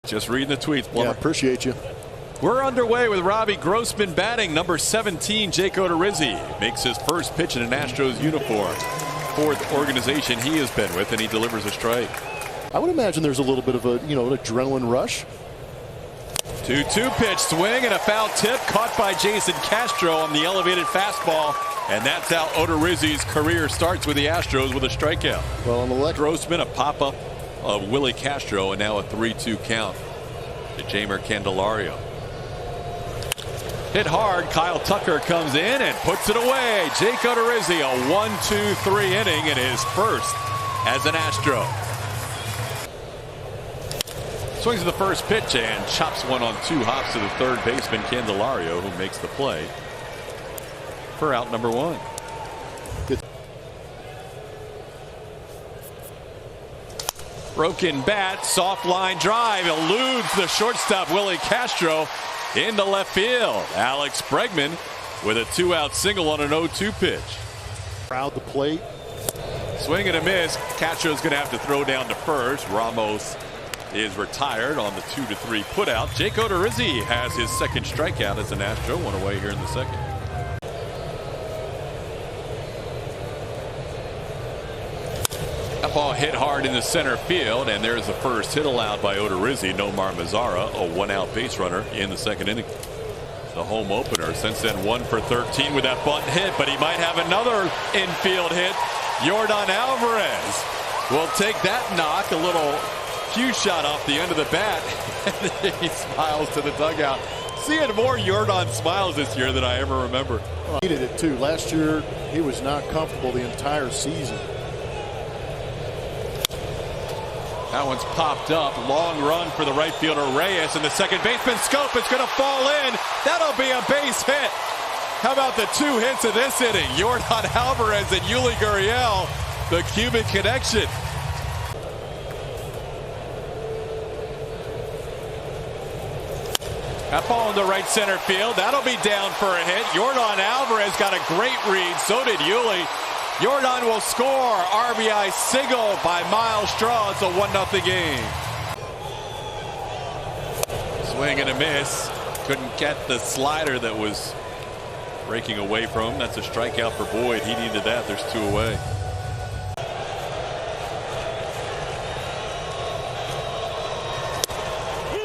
Just reading the tweets, Plummer. Yeah, appreciate you. We're underway with Robbie Grossman batting. Number 17, Jake Odorizzi, makes his first pitch in an Astros uniform. Fourth organization he has been with, and he delivers a strike. I would imagine there's a little bit of a, an adrenaline rush. 2-2 pitch swing and a foul tip caught by Jason Castro on the elevated fastball. And that's how Odorizzi's career starts with the Astros, with a strikeout. Well, on the left, Grossman, a pop-up of Willie Castro, and now a 3-2 count to Jeimer Candelario. Hit hard. Kyle Tucker comes in and puts it away. Jake Odorizzi, a 1-2-3 inning in his first as an Astro. Swings at the first pitch and chops one on 2 hops to the third baseman Candelario, who makes the play for out number 1. Broken bat, soft line drive, eludes the shortstop Willie Castro into left field. Alex Bregman with a 2-out single on an 0-2 pitch. Crowd the plate. Swing and a miss. Castro's going to have to throw down to first. Ramos is retired on the 2-3 putout. Jake Odorizzi has his second strikeout as an Astro. One away here in the second. That ball hit hard in the center field, and there's the first hit allowed by Odorizzi. Nomar Mazara, a 1-out base runner in the second inning. The home opener. Since then, 1 for 13 with that bunt hit, but he might have another infield hit. Yordan Alvarez will take that knock, a little cue shot off the end of the bat, and he smiles to the dugout. Seeing more Yordan smiles this year than I ever remember. Well, he needed it too. Last year, he was not comfortable the entire season. That one's popped up. Long run for the right fielder Reyes, and the second baseman Scope is going to fall in. That'll be a base hit. How about the 2 hits of this inning? Yordan Alvarez and Yuli Gurriel, the Cuban connection. That ball in the right center field. That'll be down for a hit. Yordan Alvarez got a great read. So did Yuli. Yordan will score. RBI single by Miles Straw. It's a 1-0 game. Swing and a miss. Couldn't get the slider that was breaking away from him. That's a strikeout for Boyd. He needed that. There's 2 away.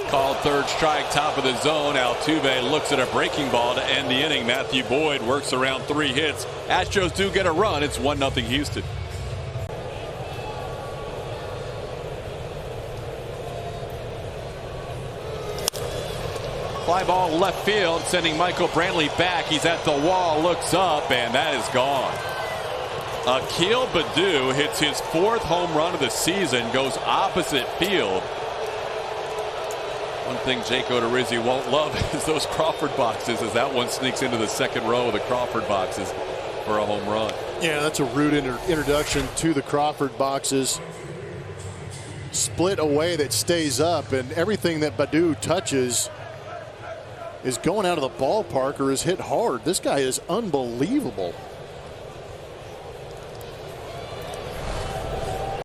Called third strike, top of the zone. Altuve looks at a breaking ball to end the inning. Matthew Boyd works around 3 hits. Astros do get a run. It's 1-0 Houston. Fly ball left field, sending Michael Brantley back. He's at the wall, looks up, and that is gone. Akil Baddoo hits his 4th home run of the season, goes opposite field. One thing Jake Odorizzi won't love is those Crawford boxes, as that one sneaks into the second row of the Crawford boxes for a home run. Yeah, that's a rude introduction to the Crawford boxes. Split away that stays up, and everything that Baddoo touches is going out of the ballpark or is hit hard. This guy is unbelievable.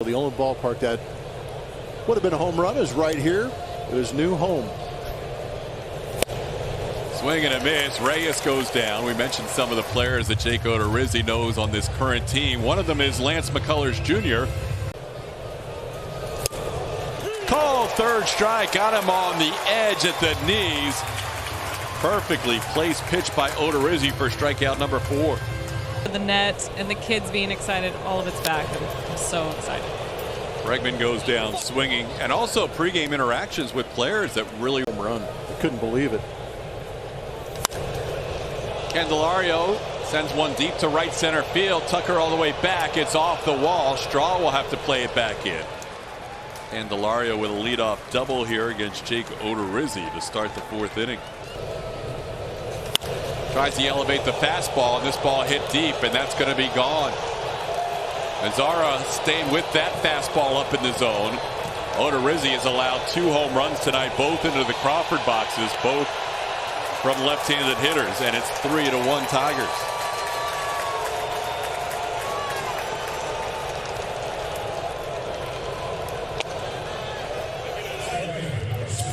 The only ballpark that would have been a home run is right here. His new home. Swing and a miss. Reyes goes down. We mentioned some of the players that Jake Odorizzi knows on this current team. One of them is Lance McCullers Jr. Called third strike. Got him on the edge at the knees. Perfectly placed pitch by Odorizzi for strikeout number 4. The net and the kids being excited, all of it's back. I'm so excited. Bregman goes down swinging, and also pregame interactions with players that really run. I couldn't believe it. Candelario sends one deep to right center field. Tucker all the way back. It's off the wall. Straw will have to play it back in. Candelario with a leadoff double here against Jake Odorizzi to start the 4th inning. Tries to elevate the fastball, and this ball hit deep, and that's going to be gone. Mazara staying with that fastball up in the zone. Odorizzi has allowed 2 home runs tonight, both into the Crawford boxes, both from left-handed hitters, and it's 3-1 Tigers.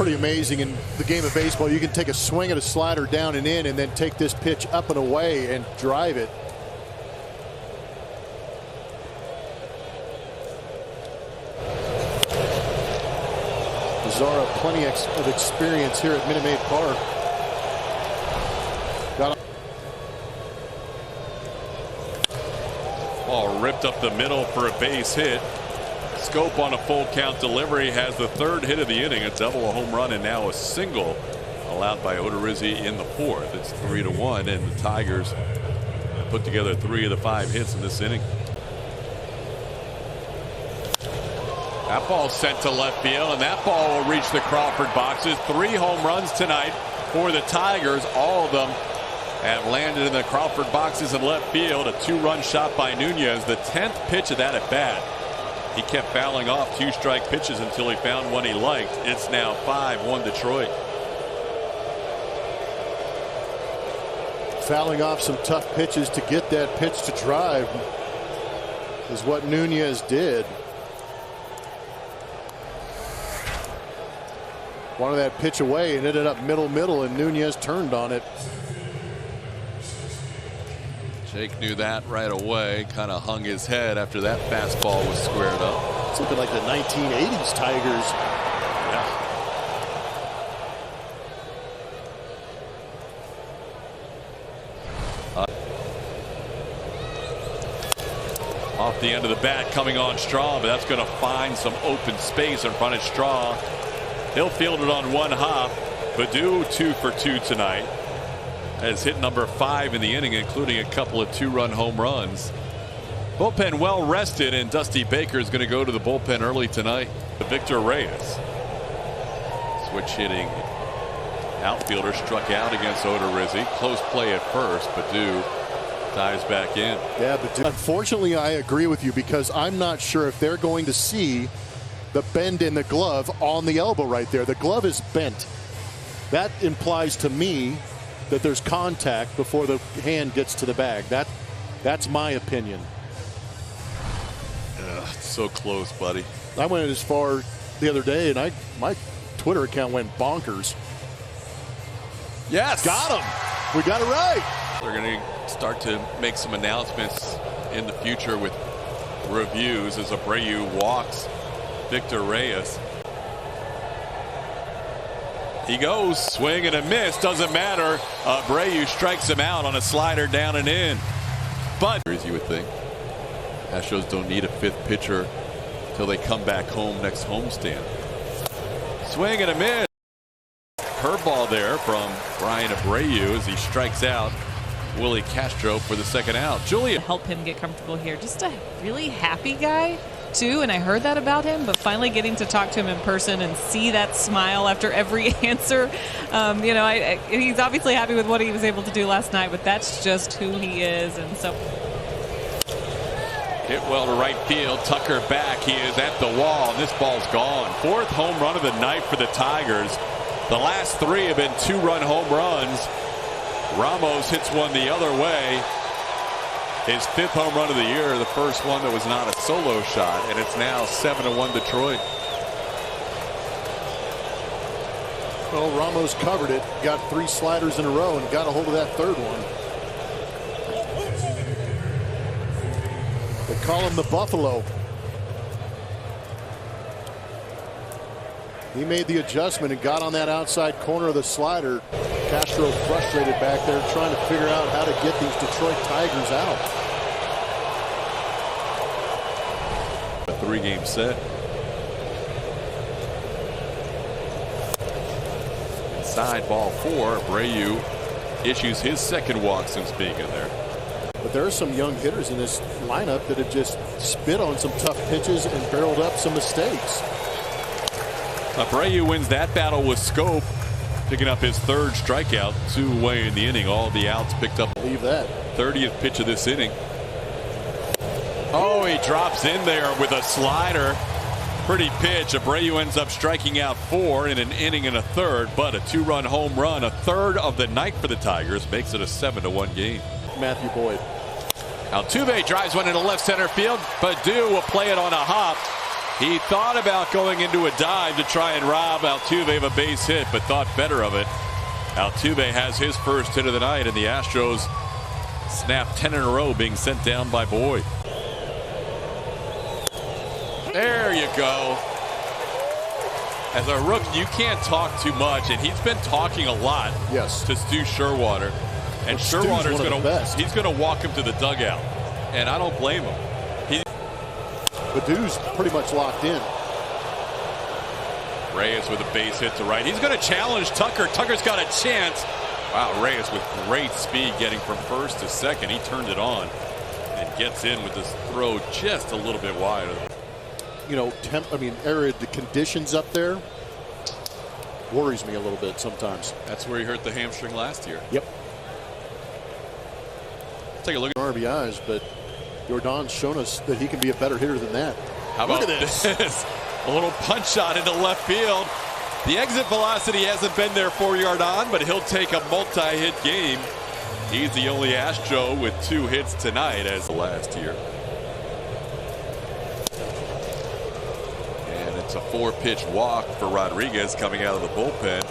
pretty amazing in the game of baseball. You can take a swing at a slider down and in, and then take this pitch up and away and drive it. Zara, plenty of experience here at Minute Maid Park. Ball ripped up the middle for a base hit. Scope on a full count delivery has the third hit of the inning, a double, a home run, and now a single allowed by Odorizzi in the fourth. It's 3-1, and the Tigers put together 3 of the 5 hits in this inning. That ball sent to left field, and that ball will reach the Crawford boxes. 3 home runs tonight for the Tigers. All of them have landed in the Crawford boxes in left field. A 2-run shot by Nunez, the 10th pitch of that at bat. He kept fouling off 2 strike pitches until he found one he liked. It's now 5-1 Detroit. Fouling off some tough pitches to get that pitch to drive is what Nunez did. Wanted that pitch away and ended up middle, and Nunez turned on it. Jake knew that right away, kind of hung his head after that fastball was squared up. It's looking like the 1980s Tigers. Yeah. Off the end of the bat coming on Straw, but that's going to find some open space in front of Straw. He'll field it on 1 hop. Baddoo 2 for 2 tonight. Has hit number 5 in the inning, including a couple of 2-run home runs. Bullpen well rested, and Dusty Baker is going to go to the bullpen early tonight. Victor Reyes, switch hitting outfielder, struck out against Odorizzi. Close play at first. Baddoo dives back in. Yeah, but unfortunately, I agree with you, because I'm not sure if they're going to see the bend in the glove on the elbow right there. The glove is bent. That implies to me that there's contact before the hand gets to the bag. That's my opinion. So close, buddy. I went as far the other day, and my Twitter account went bonkers. Yes, got him. We got it right. They're going to start to make some announcements in the future with reviews as Abreu walks Victor Reyes. He goes, swing and a miss, doesn't matter. Abreu strikes him out on a slider down and in. But as you would think, Astros don't need a 5th pitcher until they come back home next homestand. Swing and a miss. Curveball there from Brian Abreu as he strikes out Willie Castro for the 2nd out. Julia help him get comfortable here. Just a really happy guy too, and I heard that about him, but finally getting to talk to him in person and see that smile after every answer, you know, he's obviously happy with what he was able to do last night, but that's just who he is. And so hit well to right field. Tucker back. He is at the wall, and this ball's gone. 4th home run of the night for the Tigers. The last 3 have been 2-run home runs. Ramos hits one the other way. His 5th home run of the year, the first one that was not a solo shot, and it's now 7-1 Detroit. Well, Ramos covered it, got 3 sliders in a row, and got a hold of that 3rd one. They call him the Buffalo. He made the adjustment and got on that outside corner of the slider. Castro frustrated back there, trying to figure out how to get these Detroit Tigers out. A 3-game set. Inside ball 4. Abreu issues his 2nd walk since being in there. But there are some young hitters in this lineup that have just spit on some tough pitches and barreled up some mistakes. Abreu wins that battle with Scope, picking up his 3rd strikeout, 2 away in the inning. All the outs picked up. Leave that. 30th pitch of this inning. Oh, he drops in there with a slider. Pretty pitch. Abreu ends up striking out 4 in an inning and a 3rd, but a 2-run home run, a 3rd of the night for the Tigers, makes it a 7-1 game. Matthew Boyd. Altuve drives one into left center field. Baddoo will play it on a hop. He thought about going into a dive to try and rob Altuve of a base hit, but thought better of it. Altuve has his first hit of the night, and the Astros snap 10 in a row, being sent down by Boyd. There you go. As a rookie, you can't talk too much, and he's been talking a lot. Yes. To Stu Sherwater, and Sherwater's he's going to walk him to the dugout, and I don't blame him. Badu's pretty much locked in. Reyes with a base hit to right. He's going to challenge Tucker. Tucker's got a chance. Wow, Reyes with great speed getting from first to second. He turned it on and gets in with this throw just a little bit wide. You know, arid conditions up there worries me a little bit sometimes. That's where he hurt the hamstring last year. Yep. Take a look at RBIs, but Jordan's shown us that he can be a better hitter than that. How about this? A little punch shot into left field. The exit velocity hasn't been there for Jordan, but he'll take a multi-hit game. He's the only Astro with 2 hits tonight as last year. And it's a 4-pitch walk for Rodriguez coming out of the bullpen.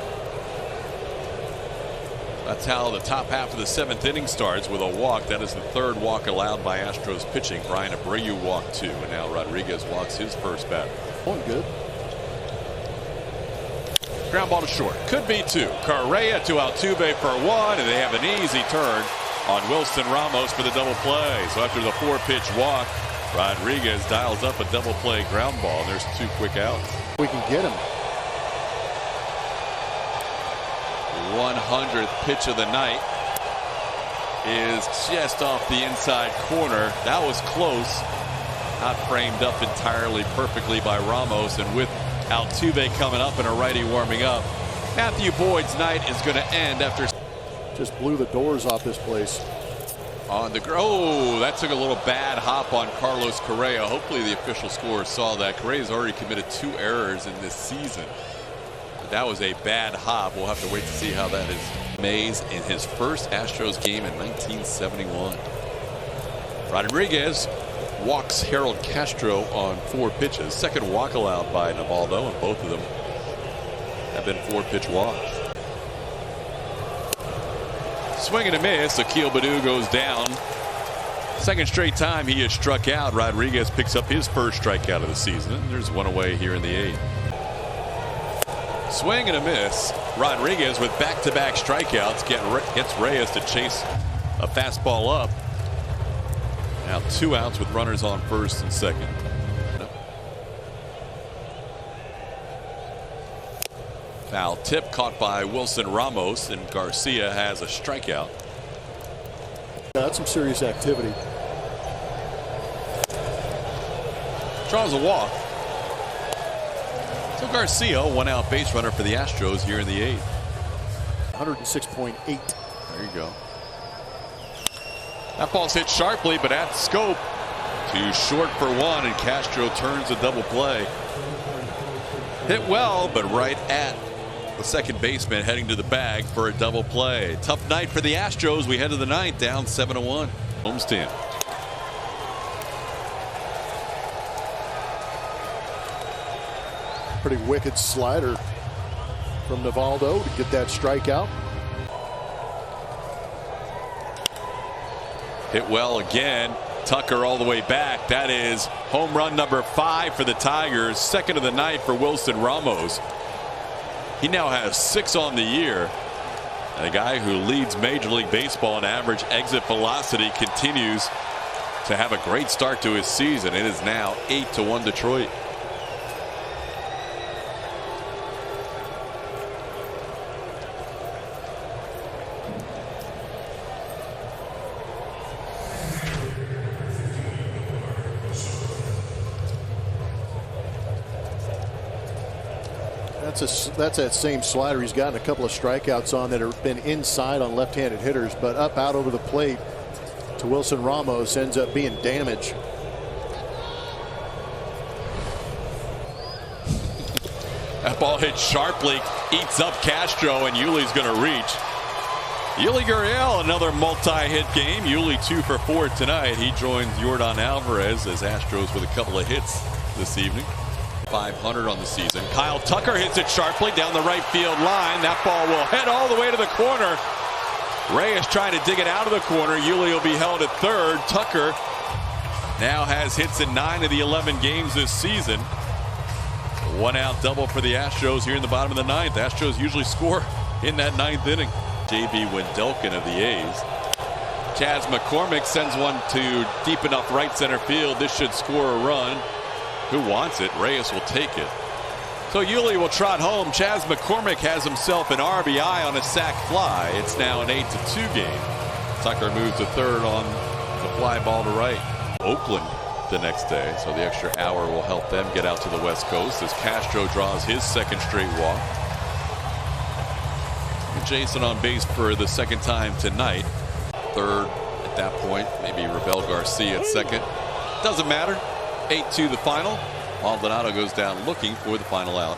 That's how the top half of the 7th inning starts, with a walk. That is the 3rd walk allowed by Astros pitching. Brian Abreu walked 2, and now Rodriguez walks his first batter. One good. Ground ball to short. Could be 2. Correa to Altuve for 1, and they have an easy turn on Wilson Ramos for the double play. So after the 4-pitch walk, Rodriguez dials up a double play ground ball, and there's 2 quick outs. We can get him. 100th pitch of the night is just off the inside corner. That was close. Not framed up entirely perfectly by Ramos, and with Altuve coming up and a righty warming up, Matthew Boyd's night is going to end after just blew the doors off this place. On the that took a little bad hop on Carlos Correa. Hopefully the official scorer saw that. Correa's already committed 2 errors in this season. That was a bad hop. We'll have to wait to see how that is. Mays in his first Astros game in 1971. Rodriguez walks Harold Castro on 4 pitches. 2nd walk allowed by Navaldo, and both of them have been 4-pitch walks. Swing and a miss. Akil Baddoo goes down. 2nd straight time he has struck out. Rodriguez picks up his first strikeout of the season. There's 1 away here in the 8th. Swing and a miss. Rodriguez with back-to-back strikeouts gets Reyes to chase a fastball up. Now 2 outs with runners on first and second. Foul tip caught by Wilson Ramos, and Garcia has a strikeout. That's some serious activity. Draws a walk. So Garcia, 1-out base runner for the Astros here in the 8th. 106.8. There you go. That ball's hit sharply, but at scope. Too short for 1, and Castro turns a double play. Hit well, but right at the second baseman, heading to the bag for a double play. Tough night for the Astros. We head to the 9th, down 7-1. Homestand. Pretty wicked slider from Navaldo to get that strikeout. Hit well again. Tucker all the way back. That is home run number 5 for the Tigers. 2nd of the night for Wilson Ramos. He now has 6 on the year. And a guy who leads Major League Baseball in average exit velocity continues to have a great start to his season. It is now 8-1 Detroit. That's that same slider he's gotten a couple of strikeouts on that have been inside on left-handed hitters, but up out over the plate to Wilson Ramos ends up being damage. That ball hit sharply, eats up Castro, and Yuli's going to reach. Yuli Gurriel, another multi-hit game. Yuli 2 for 4 tonight. He joins Yordan Alvarez as Astros with a couple of hits this evening. .500 on the season. Kyle Tucker hits it sharply down the right field line. That ball will head all the way to the corner. Reyes trying to dig it out of the corner. Yuli will be held at third. Tucker now has hits in 9 of the 11 games this season. One out double for the Astros here in the bottom of the 9th. Astros usually score in that 9th inning. J.B. Wendelken of the A's. Chas McCormick sends one to deep enough right center field. This should score a run. Who wants it? Reyes will take it. So Yuli will trot home. Chas McCormick has himself an RBI on a sac fly. It's now an 8-2 game. Tucker moves to third on the fly ball to right. Oakland the next day, so the extra hour will help them get out to the West Coast as Castro draws his second straight walk. And Jason on base for the second time tonight. Third at that point, maybe Rabel Garcia at second. Doesn't matter. 8-2 the final. Maldonado goes down looking for the final out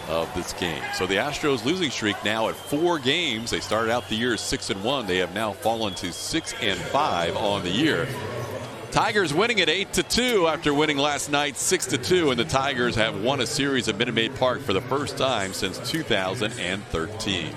of this game. So the Astros losing streak now at 4 games. They started out the year 6-1. They have now fallen to 6-5 on the year. Tigers winning at 8-2 after winning last night 6-2, and the Tigers have won a series at Minute Maid Park for the first time since 2013.